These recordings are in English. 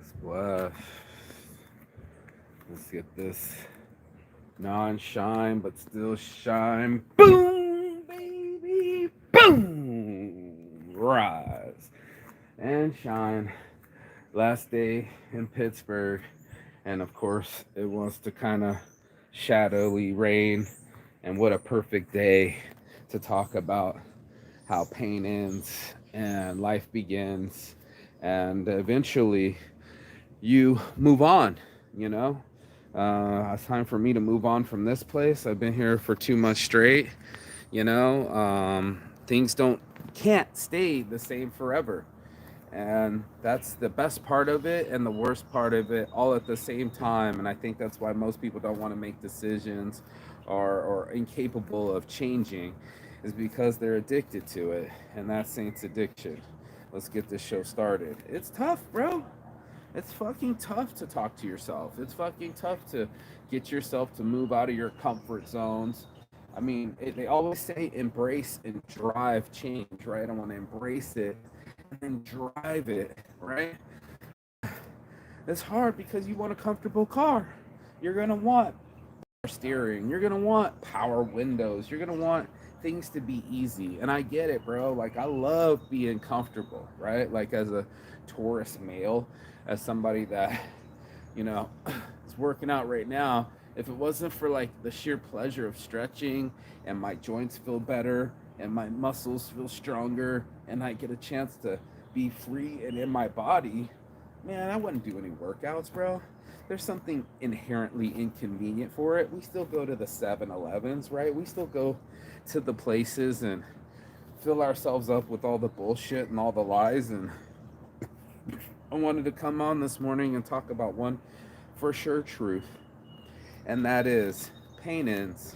Splash. Let's get this non-shine, but still shine. Boom, baby. Boom. Rise and shine. Last day in Pittsburgh. And of course, it wants to kind of shadowy rain. And what a perfect day to talk about how pain ends and life begins. And eventually, you move on, you know? It's time for me to move on from this place. I've been here for 2 months straight, you know? Things can't stay the same forever. And that's the best part of it and the worst part of it all at the same time. And I think that's why most people don't want to make decisions or incapable of changing, is because they're addicted to it. And that's Saints addiction. Let's get this show started. It's tough, bro. It's fucking tough to talk to yourself. It's fucking tough to get yourself to move out of your comfort zones. I mean, they always say embrace and drive change, right? I want to embrace it and then drive it, right? It's hard because you want a comfortable car. You're going to want steering. You're going to want power windows. You're going to want things to be easy. And I get it, bro. Like, I love being comfortable, right? Like, as a Taurus male, as somebody that, you know, is working out right now, if it wasn't for like the sheer pleasure of stretching and my joints feel better and my muscles feel stronger and I get a chance to be free and in my body, man, I wouldn't do any workouts, bro. There's something inherently inconvenient for it. We still go to the 7-Elevens, right? We still go to the places and fill ourselves up with all the bullshit and all the lies. And I wanted to come on this morning and talk about one for sure truth, and that is pain ends.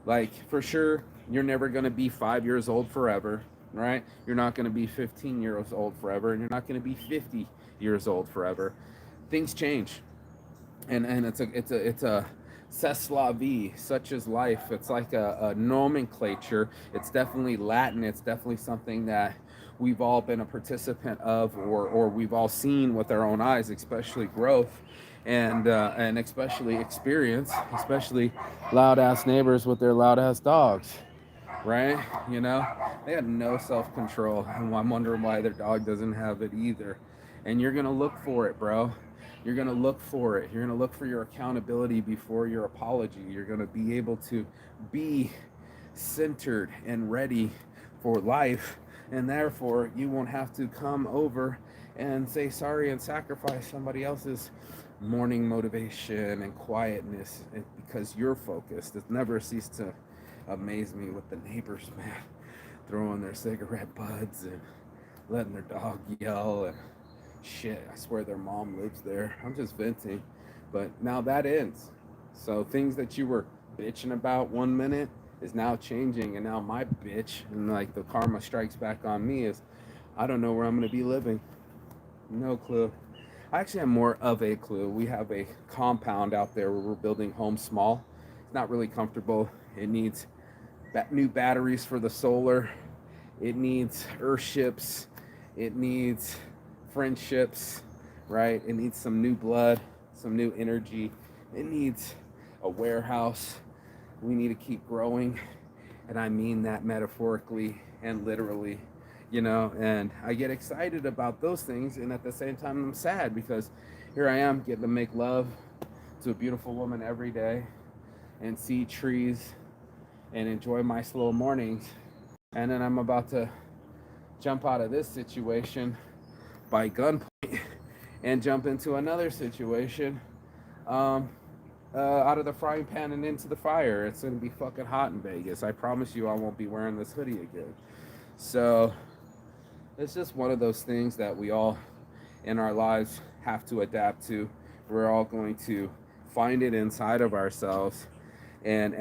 Like, for sure, you're never going to be 5 years old forever, right? You're not going to be 15 years old forever, and you're not going to be 50 years old forever. Things change, and it's a c'est la vie, such as life. It's like a nomenclature. It's definitely Latin. It's definitely something that we've all been a participant of, or we've all seen with our own eyes, especially growth and especially experience, especially loud ass neighbors with their loud ass dogs, right? You know, they had no self control, and I'm wondering why their dog doesn't have it either. And you're gonna look for it, bro. You're gonna look for it. You're gonna look for your accountability before your apology. You're gonna be able to be centered and ready for life, and therefore you won't have to come over and say sorry and sacrifice somebody else's morning motivation and quietness because you're focused. It's never ceased to amaze me with the neighbors, man, throwing their cigarette butts and letting their dog yell and shit. I swear their mom lives there. I'm just venting, but now that ends. So things that you were bitching about 1 minute is now changing, and now my bitch and like the karma strikes back on me is I don't know where I'm gonna be living. No clue. I actually have more of a clue. We have a compound out there where we're building Home Small. It's not really comfortable. It needs new batteries for the solar. It needs earthships. It needs friendships, right? It needs some new blood, some new energy. It needs a warehouse. We need to keep growing. And I mean that metaphorically and literally, you know. And I get excited about those things. And at the same time, I'm sad because here I am getting to make love to a beautiful woman every day and see trees and enjoy my slow mornings. And then I'm about to jump out of this situation by gunpoint and jump into another situation um, out of the frying pan and into the fire. It's going to be fucking hot in Vegas. I promise you I won't be wearing this hoodie again. So it's just one of those things that we all in our lives have to adapt to. We're all going to find it inside of ourselves and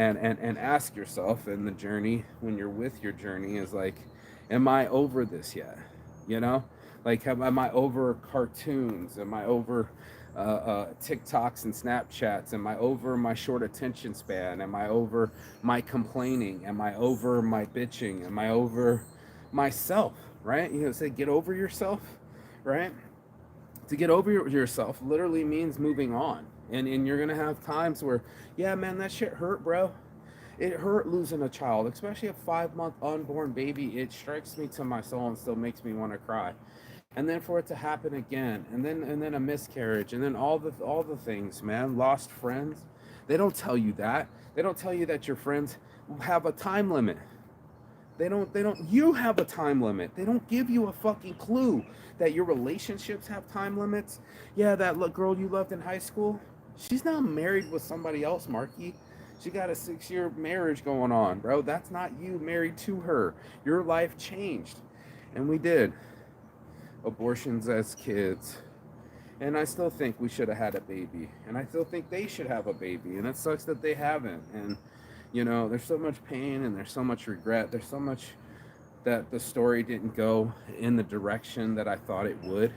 ask yourself in the journey, when you're with your journey, is like, am I over this yet? You know, like, am I over cartoons? Am I over TikToks and Snapchats? Am I over my short attention span? Am I over my complaining? Am I over my bitching? Am I over myself? Right? You know, say get over yourself, right? To get over yourself literally means moving on. And you're gonna have times where, yeah, man, that shit hurt, bro. It hurt losing a child, especially a 5 month unborn baby. It strikes me to my soul and still makes me want to cry. And then for it to happen again, and then a miscarriage, and then all the things, man. Lost friends. They don't tell you that. They don't tell you that your friends have a time limit. They don't you have a time limit. They don't give you a fucking clue that your relationships have time limits. Yeah, that girl you loved in high school, she's now married with somebody else, Marky. She got a 6 year marriage going on, bro. That's not you married to her. Your life changed. And we did abortions as kids. And I still think we should have had a baby. And I still think they should have a baby. And it sucks that they haven't. And there's so much pain and there's so much regret. There's so much that the story didn't go in the direction that I thought it would.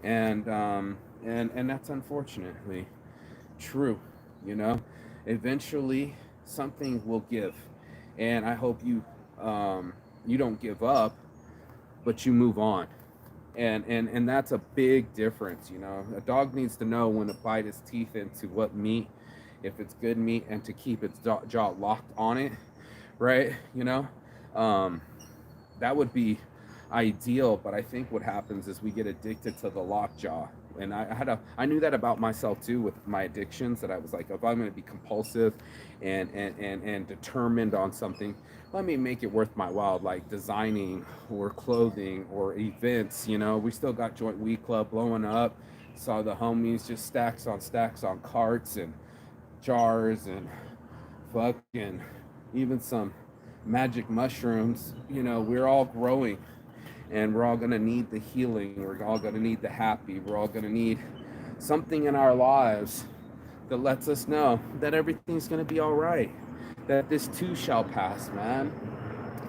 And that's unfortunately true, you know. Eventually something will give. And I hope you don't give up, but you move on. And that's a big difference. A dog needs to know when to bite its teeth into what meat, if it's good meat, and to keep its jaw locked on it, right? Um, that would be ideal. But I think what happens is we get addicted to the lockjaw. And I knew that about myself too with my addictions, that I was like, if I'm going to be compulsive and determined on something, let me make it worth my while, like designing or clothing or events. We still got Joint Weed Club blowing up. Saw the homies just stacks on carts and jars and fucking even some magic mushrooms. We're all growing, and we're all going to need the healing. We're all going to need the happy. We're all going to need something in our lives that lets us know that everything's going to be all right, that this too shall pass, man.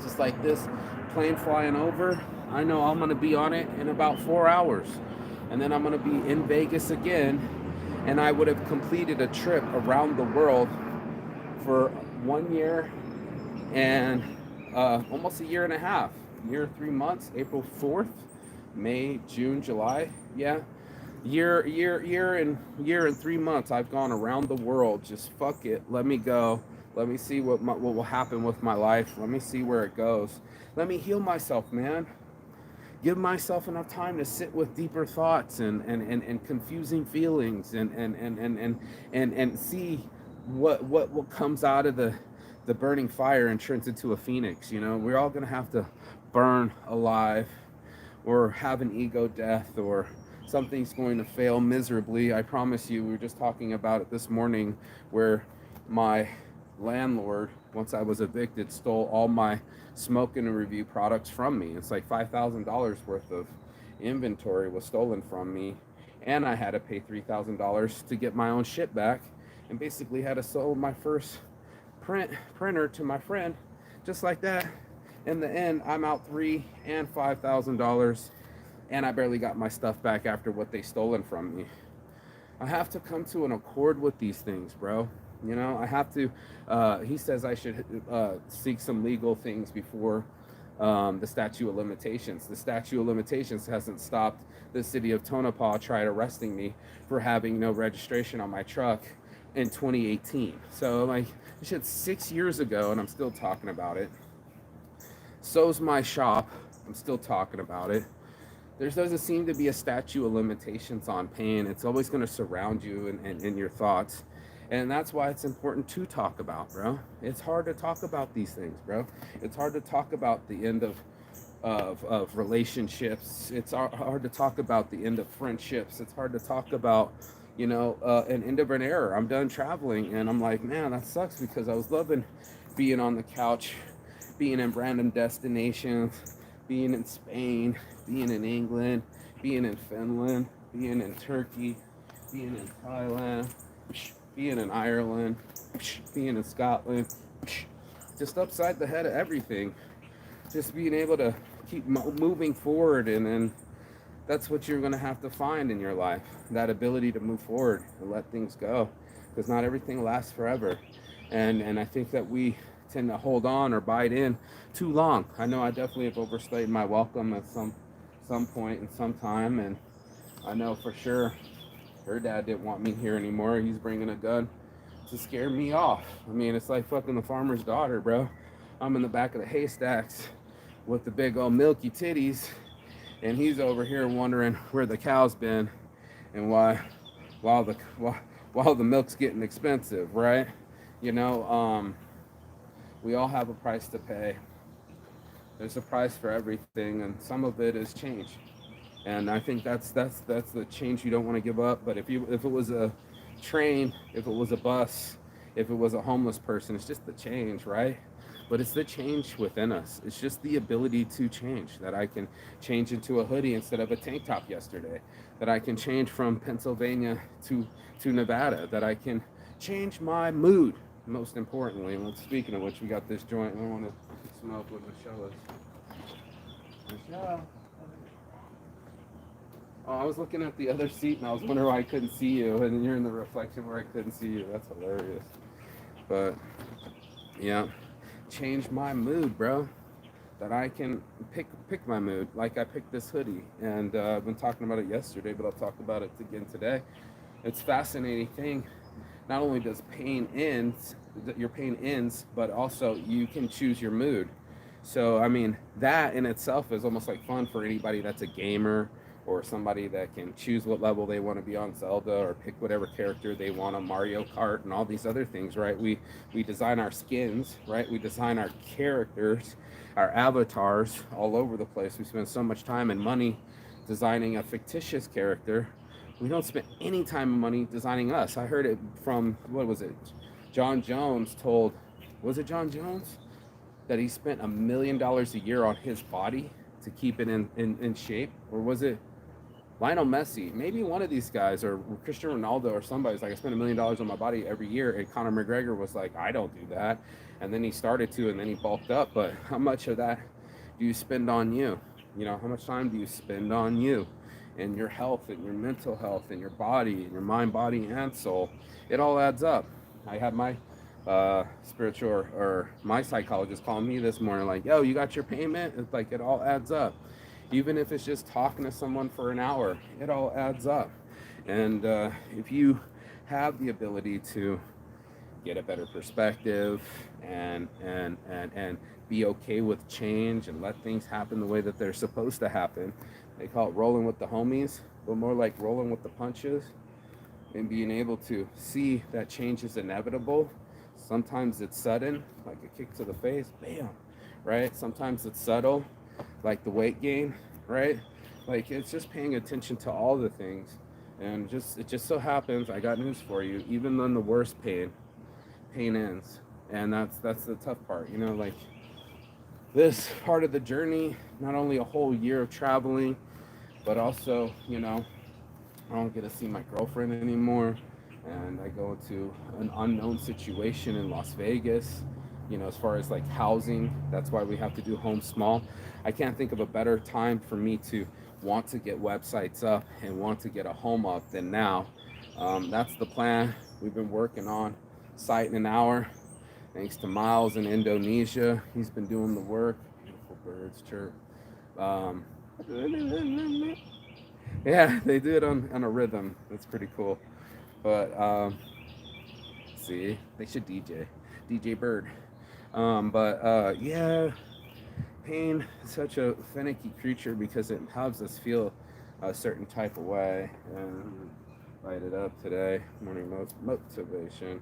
Just like this plane flying over, I know I'm going to be on it in about 4 hours, and then I'm going to be in Vegas again, and I would have completed a trip around the world for 1 year and almost a year and a half, year 3 months, April 4th, May, June, July. Yeah, year and 3 months I've gone around the world. Just fuck it, let me go. Let me see what will happen with my life. Let me see where it goes. Let me heal myself, man. Give myself enough time to sit with deeper thoughts and confusing feelings and see what comes out of the burning fire and turns into a phoenix. We're all gonna have to burn alive, or have an ego death, or something's going to fail miserably. I promise you. We were just talking about it this morning, where my landlord, once I was evicted, stole all my smoke and review products from me. It's like $5,000 worth of inventory was stolen from me, and I had to pay $3,000 to get my own shit back, and basically had to sell my first printer to my friend, just like that. In the end, I'm out $3,000 and $5,000, and I barely got my stuff back after what they stolen from me. I have to come to an accord with these things, bro. I have to. He says I should seek some legal things before the statute of limitations. The statute of limitations hasn't stopped the city of Tonopah tried arresting me for having no registration on my truck in 2018. So like, this shit's 6 years ago, and I'm still talking about it. So's my shop. I'm still talking about it. There doesn't seem to be a statute of limitations on pain. It's always going to surround you and in your thoughts. And that's why it's important to talk about, bro. It's hard to talk about these things, bro. It's hard to talk about the end of relationships. It's hard to talk about the end of friendships. It's hard to talk about, an end of an era. I'm done traveling, and I'm like, man, that sucks, because I was loving being on the couch, being in random destinations, being in Spain, being in England, being in Finland, being in Turkey, being in Thailand, being in Ireland, being in Scotland, just upside the head of everything. Just being able to keep moving forward, and then that's what you're going to have to find in your life, that ability to move forward and let things go, because not everything lasts forever. And I think that we tend to hold on or bite in too long. I know I definitely have overstayed my welcome at some point in some time, and I know for sure her dad didn't want me here anymore. He's bringing a gun to scare me off. I mean, it's like fucking the farmer's daughter, bro. I'm in the back of the haystacks with the big old milky titties, and he's over here wondering where the cow's been and while the while the milk's getting expensive, right? You know, we all have a price to pay. There's a price for everything, and some of it is change. And I think that's the change you don't want to give up. But if it was a train, if it was a bus, if it was a homeless person, it's just the change, right? But it's the change within us. It's just the ability to change. That I can change into a hoodie instead of a tank top yesterday. That I can change from Pennsylvania to Nevada. That I can change my mood. Most importantly, and speaking of which, we got this joint. I want to smoke with Michelle. Michelle. Oh, I was looking at the other seat and I was wondering why I couldn't see you, and you're in the reflection where I couldn't see you. That's hilarious. But yeah, change my mood, bro. That I can pick my mood. Like I picked this hoodie, and I've been talking about it yesterday, but I'll talk about it again today. It's a fascinating thing. Not only does your pain ends, but also you can choose your mood. So I mean, that in itself is almost like fun for anybody that's a gamer or somebody that can choose what level they want to be on Zelda or pick whatever character they want on Mario Kart and all these other things, right? We design our skins, right? We design our characters, our avatars all over the place. We spend so much time and money designing a fictitious character. We don't spend any time and money designing us. I heard it from, what was it? John Jones told, was it John Jones? That he spent $1 million a year on his body to keep it in shape? Or was it Lionel Messi? Maybe one of these guys, or Cristiano Ronaldo, or somebody's like, I spend $1 million on my body every year. And Conor McGregor was like, I don't do that. And then he started to, and then he bulked up. But how much of that do you spend on you? You know, how much time do you spend on you and your health and your mental health and your body and your mind, body, and soul? It all adds up. I had my spiritual or my psychologist calling me this morning, like, yo, you got your payment? It's like, it all adds up. Even if it's just talking to someone for an hour, it all adds up. And if you have the ability to get a better perspective and be okay with change and let things happen the way that they're supposed to happen, they call it rolling with the homies, but more like rolling with the punches, and being able to see that change is inevitable. Sometimes it's sudden, like a kick to the face, bam, right? Sometimes it's subtle, like the weight gain, right? Like it's just paying attention to all the things. And it just so happens, I got news for you, even in the worst pain ends. And that's the tough part, you know, like this part of the journey, not only a whole year of traveling, but also, you know, I don't get to see my girlfriend anymore, and I go into an unknown situation in Las Vegas, you know, as far as like housing. That's why we have to do home small. I can't think of a better time for me to want to get websites up and want to get a home up than now. That's the plan. We've been working on site in an hour, thanks to Miles in Indonesia. He's been doing the work. Beautiful birds chirp. Um, yeah, they do it on a rhythm. That's pretty cool. But see, they should DJ Bird. But yeah, pain is such a finicky creature because it helps us feel a certain type of way. And light it up today, morning motivation.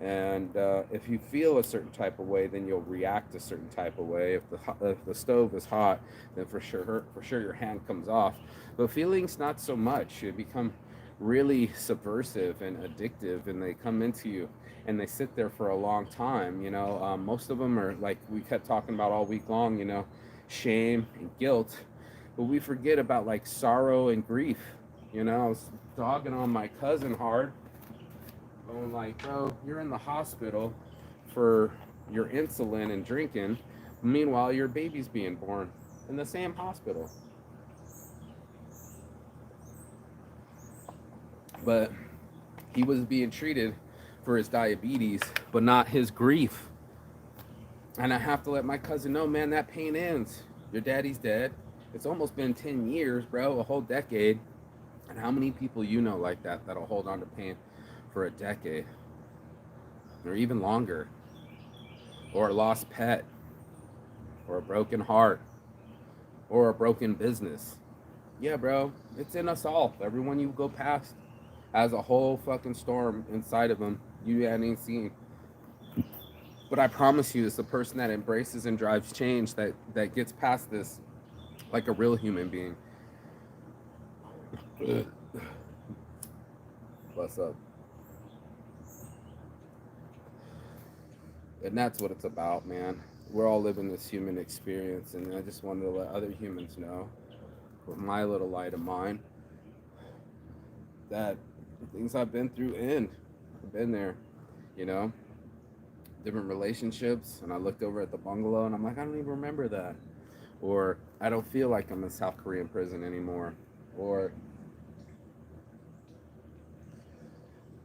And if you feel a certain type of way, then you'll react a certain type of way. If the stove is hot, then for sure your hand comes off. But feelings, not so much. They become really subversive and addictive, and they come into you, and they sit there for a long time. You know, most of them are like we kept talking about all week long. You know, shame and guilt, but we forget about like sorrow and grief. You know, I was dogging on my cousin hard. Going like, bro, you're in the hospital for your insulin and drinking. Meanwhile, your baby's being born in the same hospital. But he was being treated for his diabetes, but not his grief. And I have to let my cousin know, man, that pain ends. Your daddy's dead. It's almost been 10 years, bro, a whole decade. And how many people you know like that that'll hold on to pain for a decade or even longer, or a lost pet, or a broken heart, or a broken business? Yeah, bro, it's in us all. Everyone you go past has a whole fucking storm inside of them you hadn't seen. But I promise you, it's the person that embraces and drives change that gets past this like a real human being. What's up? And that's what it's about, man. We're all living this human experience, and I just wanted to let other humans know, with my little light of mine, that the things I've been through end. I've been there, you know, different relationships, and I looked over at the bungalow and I'm like, I don't even remember that. Or I don't feel like I'm in South Korean prison anymore. Or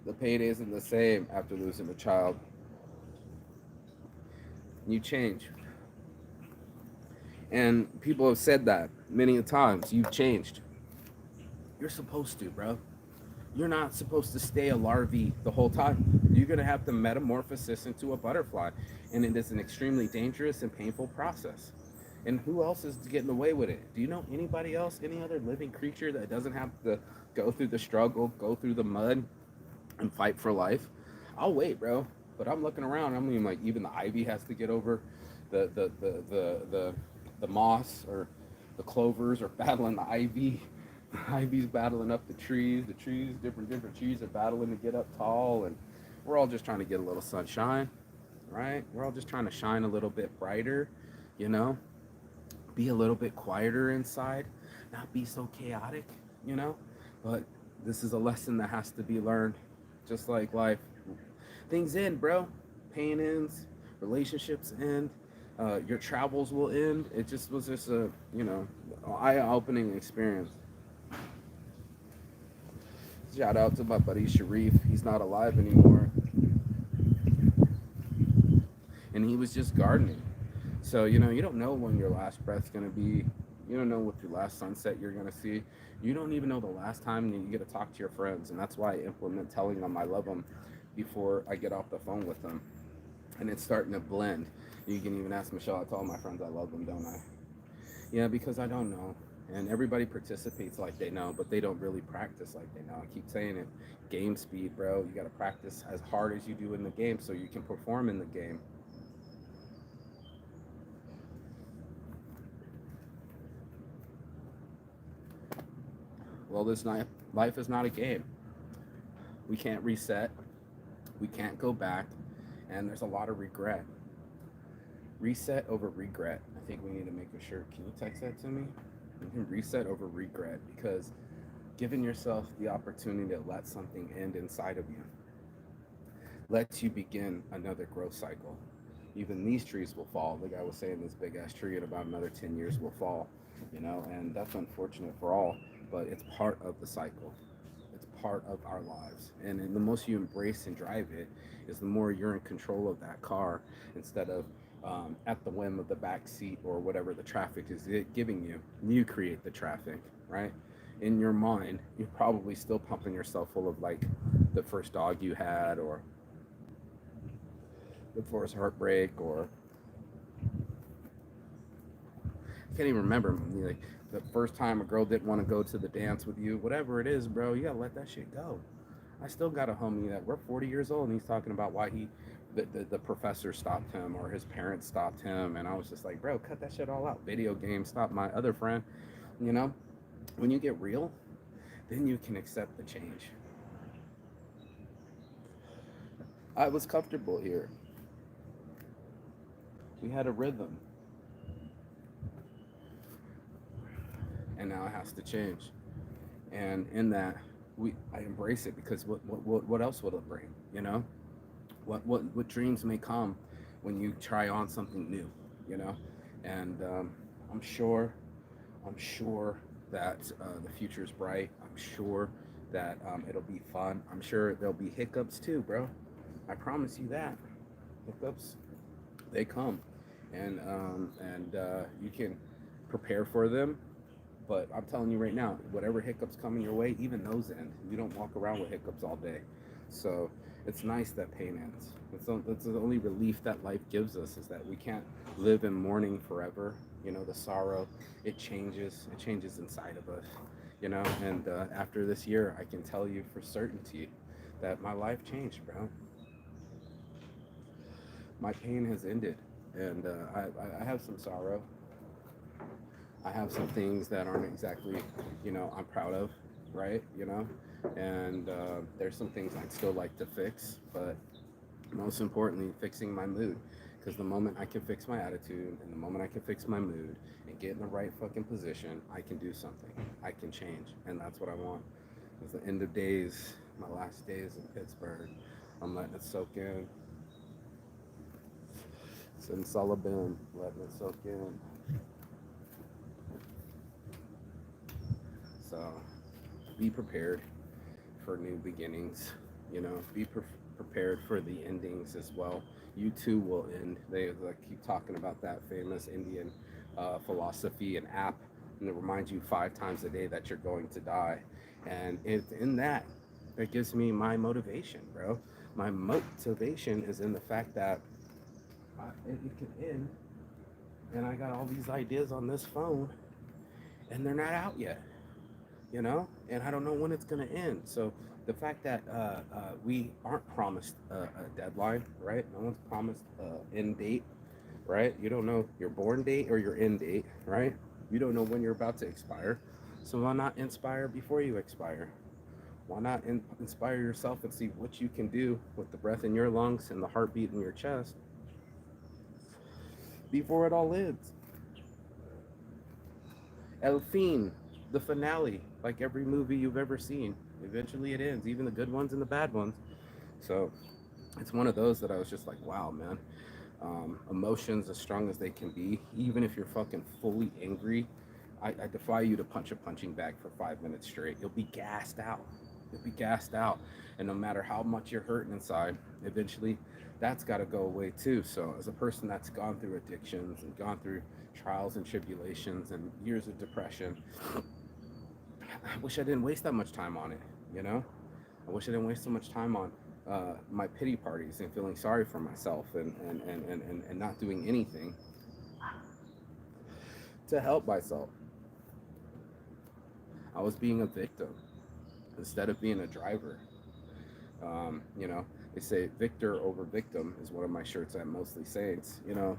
the pain isn't the same after losing a child. You change. And people have said that many a times. You've changed. You're supposed to, bro. You're not supposed to stay a larvae the whole time. You're going to have to metamorphosis into a butterfly. And it is an extremely dangerous and painful process. And who else is getting away with it? Do you know anybody else, any other living creature that doesn't have to go through the struggle, go through the mud, and fight for life? I'll wait, bro. But I'm looking around. I mean, like, even the ivy has to get over the moss, or the clovers are battling the ivy. The ivy's battling up the trees. The trees, different trees are battling to get up tall, and we're all just trying to get a little sunshine, right? We're all just trying to shine a little bit brighter, you know, be a little bit quieter inside, not be so chaotic, you know. But this is a lesson that has to be learned, just like life. Things end, bro. Pain ends, relationships end, your travels will end. It just was just a, eye-opening experience. Shout out to my buddy Sharif. He's not alive anymore, and he was just gardening. So you don't know when your last breath's gonna be. You don't know what your last sunset you're gonna see. You don't even know the last time that you get to talk to your friends, and that's why I implement telling them I love them before I get off the phone with them. And it's starting to blend. You can even ask Michelle. I tell all my friends I love them, don't I? Yeah, because I don't know. And everybody participates like they know, but they don't really practice like they know. I keep saying it. Game speed, bro. You got to practice as hard as you do in the game so you can perform in the game. Well, life is not a game. We can't reset. We can't go back. And there's a lot of regret. Reset over regret. I think we need to make a shirt. Can you text that to me? You can reset over regret, because giving yourself the opportunity to let something end inside of you lets you begin another growth cycle. Even these trees will fall. The guy was saying this big ass tree in about another 10 years will fall, and that's unfortunate for all, but it's part of the cycle. It's part of our lives. And the most you embrace and drive it is the more you're in control of that car, instead of at the whim of the back seat or whatever the traffic is giving you. You create the traffic, right? In your mind, you're probably still pumping yourself full of like the first dog you had, or the first heartbreak, or I can't even remember, like the first time a girl didn't want to go to the dance with you, whatever it is, bro. You gotta let that shit go. I still got a homie that we're 40 years old, and he's talking about why the professor stopped him, or his parents stopped him, and I was just like, bro, cut that shit all out. Video games stopped my other friend. You know, when you get real, then you can accept the change. I was comfortable here. We had a rhythm, and now it has to change. And in that, I embrace it, because what else will it bring? What dreams may come when you try on something new, you know? And I'm sure, I'm sure that the future is bright. I'm sure that it'll be fun. I'm sure there'll be hiccups too, bro. I promise you that. Hiccups, they come, and you can prepare for them, But I'm telling you right now, whatever hiccups coming your way, even those end. You don't walk around with hiccups all day. So it's nice that pain ends. That's the only relief that life gives us, is that we can't live in mourning forever. The sorrow, it changes. It changes inside of us. And after this year, I can tell you for certainty that my life changed, bro. My pain has ended, and I have some sorrow. I have some things that aren't exactly, I'm proud of, right? And there's some things I'd still like to fix, but most importantly, fixing my mood. Because the moment I can fix my attitude and the moment I can fix my mood and get in the right fucking position, I can do something. I can change. And that's what I want. It's the end of days, my last days in Pittsburgh. I'm letting it soak in. Simsalabim, letting it soak in. So be prepared for new beginnings. Be prepared for the endings as well. You too will end. They keep talking about that famous Indian philosophy and app, and it reminds you 5 times a day that you're going to die. And it's in that gives me my motivation, bro. My motivation is in the fact that it can end, and I got all these ideas on this phone, and they're not out yet. And I don't know when it's going to end. So the fact that we aren't promised a deadline, right? No one's promised an end date, right? You don't know your born date or your end date, right? You don't know when you're about to expire. So why not inspire before you expire? Why not inspire yourself and see what you can do with the breath in your lungs and the heartbeat in your chest before it all ends? El fin, the finale, like every movie you've ever seen. Eventually it ends, even the good ones and the bad ones. So it's one of those that I was just like, wow, man. Emotions as strong as they can be, even if you're fucking fully angry, I defy you to punch a punching bag for 5 minutes straight. You'll be gassed out. You'll be gassed out. And no matter how much you're hurting inside, eventually that's got to go away too. So as a person that's gone through addictions and gone through trials and tribulations and years of depression, I wish I didn't waste that much time on it, I wish I didn't waste so much time on my pity parties and feeling sorry for myself and not doing anything to help myself. I was being a victim instead of being a driver. They say victor over victim is one of my shirts at Mostly Saints. You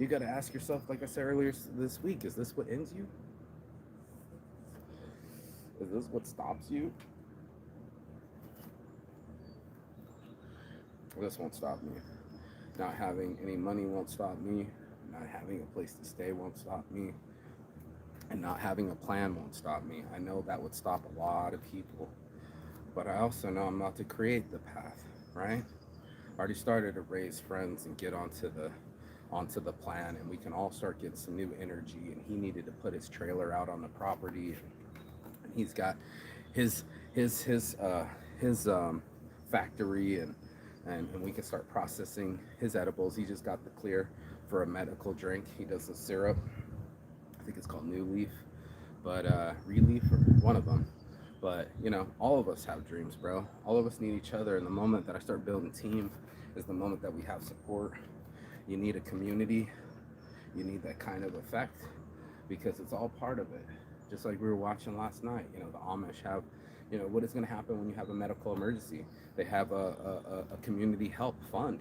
got to ask yourself, like I said earlier this week, is this what ends you? Is this what stops you? This won't stop me. Not having any money won't stop me. Not having a place to stay won't stop me. And not having a plan won't stop me. I know that would stop a lot of people. But I also know I'm about to create the path, right? I already started to raise friends and get onto the plan, and we can all start getting some new energy. And he needed to put his trailer out on the property, and he's got his factory, and we can start processing his edibles. He just got the clear for a medical drink. He does the syrup. I think it's called New Leaf, but Relief, or one of them. But all of us have dreams, bro. All of us need each other. And the moment that I start building teams is the moment that we have support. You need a community. You need that kind of effect, because it's all part of it. Just like we were watching last night, the Amish have, what is going to happen when you have a medical emergency? They have a community help fund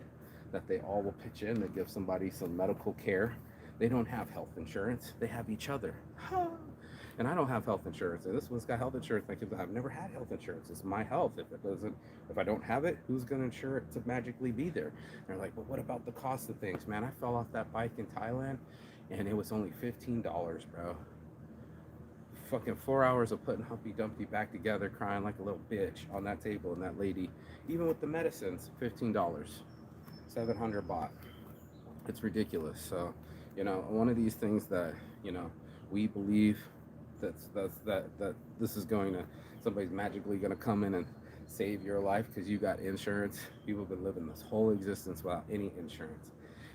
that they all will pitch in to give somebody some medical care. They don't have health insurance. They have each other. And I don't have health insurance. And this one's got health insurance. I've never had health insurance. It's my health. If I don't have it, who's going to insure it to magically be there? And they're like, but what about the cost of things? Man, I fell off that bike in Thailand, and it was only $15, bro. Fucking 4 hours of putting Humpty Dumpty back together, crying like a little bitch on that table, and that lady, even with the medicines, $15, 700 baht. It's ridiculous. So, one of these things that, we believe that this is somebody's magically going to come in and save your life because you got insurance. People have been living this whole existence without any insurance.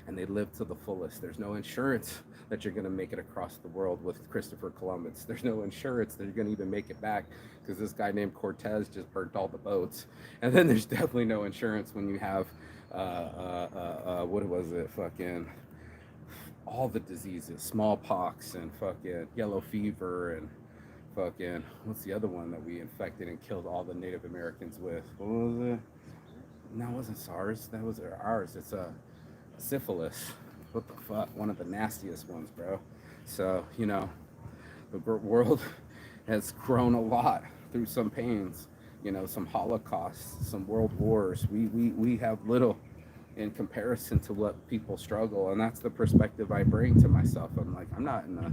and they live to the fullest. There's no insurance that you're going to make it across the world with Christopher Columbus. There's no insurance that you're going to even make it back because this guy named Cortez just burnt all the boats. And then there's definitely no insurance when you have, what was it, fucking all the diseases, smallpox and fucking yellow fever and fucking, what's the other one that we infected and killed all the Native Americans with? What was it? No, it wasn't SARS. That was ours. It's a syphilis. What the fuck? One of the nastiest ones, bro. So, the world has grown a lot through some pains, some holocausts, some world wars. We have little in comparison to what people struggle. And that's the perspective I bring to myself. I'm like, I'm not in a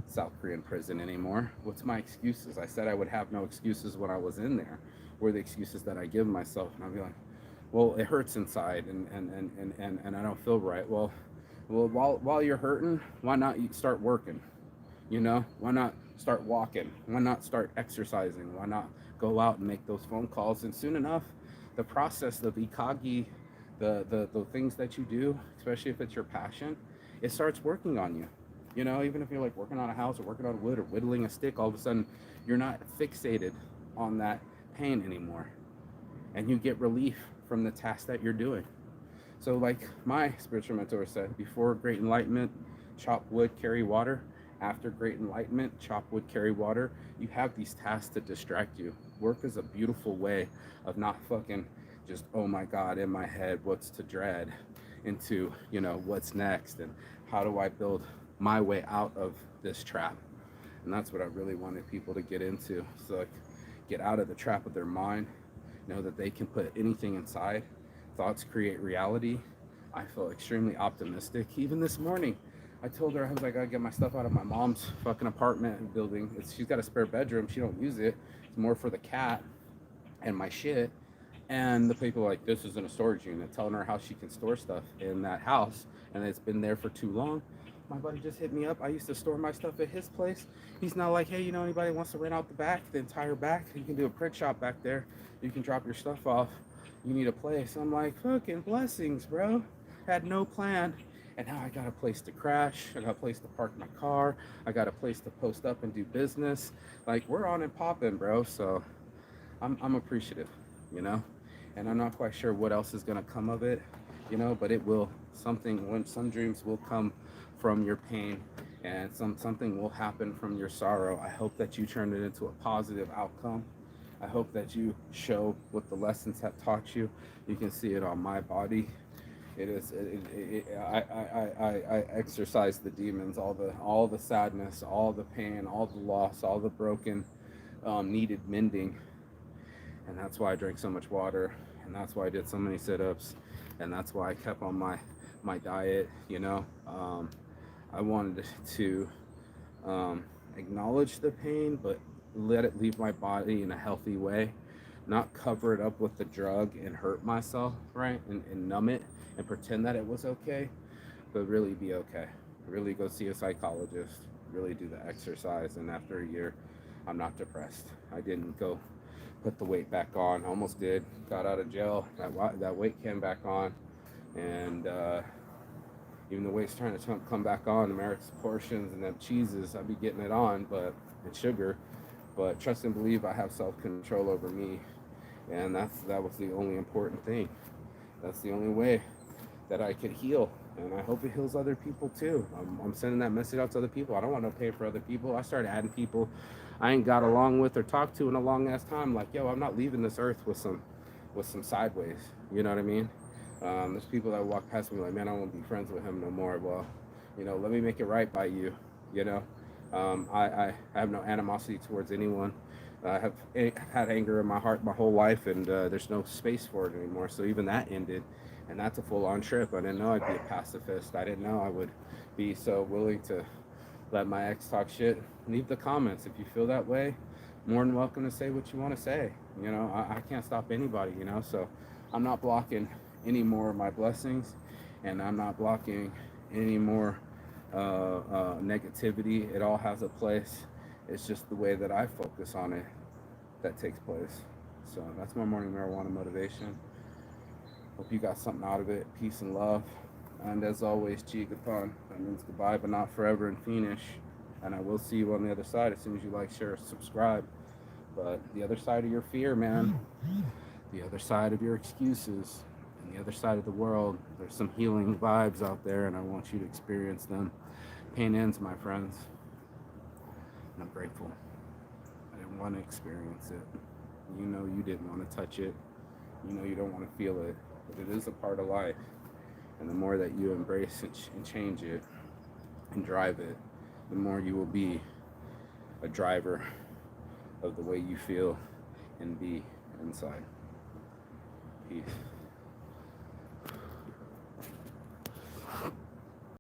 South Korean prison anymore. What's my excuses? I said I would have no excuses when I was in there. Were the excuses that I give myself. And I'll be like, well, it hurts inside and I don't feel right. Well, while you're hurting, why not you start working? Why not start walking? Why not start exercising? Why not go out and make those phone calls? And soon enough, the process of Ikagi, the things that you do, especially if it's your passion, it starts working on you. Even if you're like working on a house or working on wood or whittling a stick, all of a sudden you're not fixated on that pain anymore. And you get relief from the task that you're doing. So, like my spiritual mentor said, before great enlightenment, chop wood, carry water. After great enlightenment, chop wood, carry water. You have these tasks to distract you. Work is a beautiful way of not fucking just, oh my God, in my head, what's to dread, into, what's next and how do I build my way out of this trap. And that's what I really wanted people to get into. So, like, get out of the trap of their mind, know that they can put anything inside. Thoughts create reality. I feel extremely optimistic. Even this morning, I told her, I was like, I gotta get my stuff out of my mom's fucking apartment building. She's got a spare bedroom. She don't use it. It's more for the cat and my shit. And the people are like, this isn't a storage unit, telling her how she can store stuff in that house and it's been there for too long. My buddy just hit me up. I used to store my stuff at his place. He's now like, hey, anybody wants to rent out the back, the entire back? You can do a print shop back there. You can drop your stuff off. You need a place. I'm like, fucking blessings, bro. Had no plan. And now I got a place to crash. I got a place to park my car. I got a place to post up and do business. Like, we're on and popping, bro. So I'm appreciative, you know? And I'm not quite sure what else is going to come of it, but it will. Some dreams will come from your pain and something will happen from your sorrow. I hope that you turn it into a positive outcome. I hope that you show what the lessons have taught you. You can see it on my body. It is. I exercise the demons, all the sadness, all the pain, all the loss, all the broken, needed mending, and that's why I drank so much water, and that's why I did so many sit-ups, and that's why I kept on my diet. I wanted to acknowledge the pain, but let it leave my body in a healthy way, not cover it up with the drug and hurt myself, right? And numb it and pretend that it was okay, but really be okay. Really go see a psychologist, really do the exercise. And after a year, I'm not depressed. I didn't go put the weight back on, almost did, got out of jail, that weight came back on. And even the weight's trying to come back on, America's portions and them cheeses, I'll be getting it on, but it's sugar. But trust and believe I have self-control over me, and that was the only important thing. That's the only way that I could heal, and I hope it heals other people too. I'm sending that message out to other people. I don't want no pain for other people. I started adding people I ain't got along with or talked to in a long ass time. Like, yo, I'm not leaving this earth with some sideways. You know what I mean? There's people that walk past me like, man, I won't be friends with him no more. Well, let me make it right by you. I have no animosity towards anyone. I have had anger in my heart my whole life, and there's no space for it anymore. So even that ended, and that's a full-on trip. I didn't know I'd be a pacifist. I didn't know I would be so willing to let my ex talk shit. Leave the comments if you feel that way. More than welcome to say what you want to say. I can't stop anybody. So I'm not blocking any more of my blessings, and I'm not blocking any more negativity. It all has a place. It's just the way that I focus on it that takes place. So that's my morning marijuana motivation. Hope you got something out of it. Peace and love. And as always, Chigapon. That means goodbye, but not forever in Phoenix. And I will see you on the other side as soon as you like, share, subscribe. But the other side of your fear, man, the other side of your excuses, and the other side of the world, there's some healing vibes out there, and I want you to experience them. Pain ends, my friends. And I'm grateful. I didn't want to experience it. You know you didn't want to touch it. You know you don't want to feel it. But it is a part of life. And the more that you embrace it and change it and drive it, the more you will be a driver of the way you feel and be inside. Peace.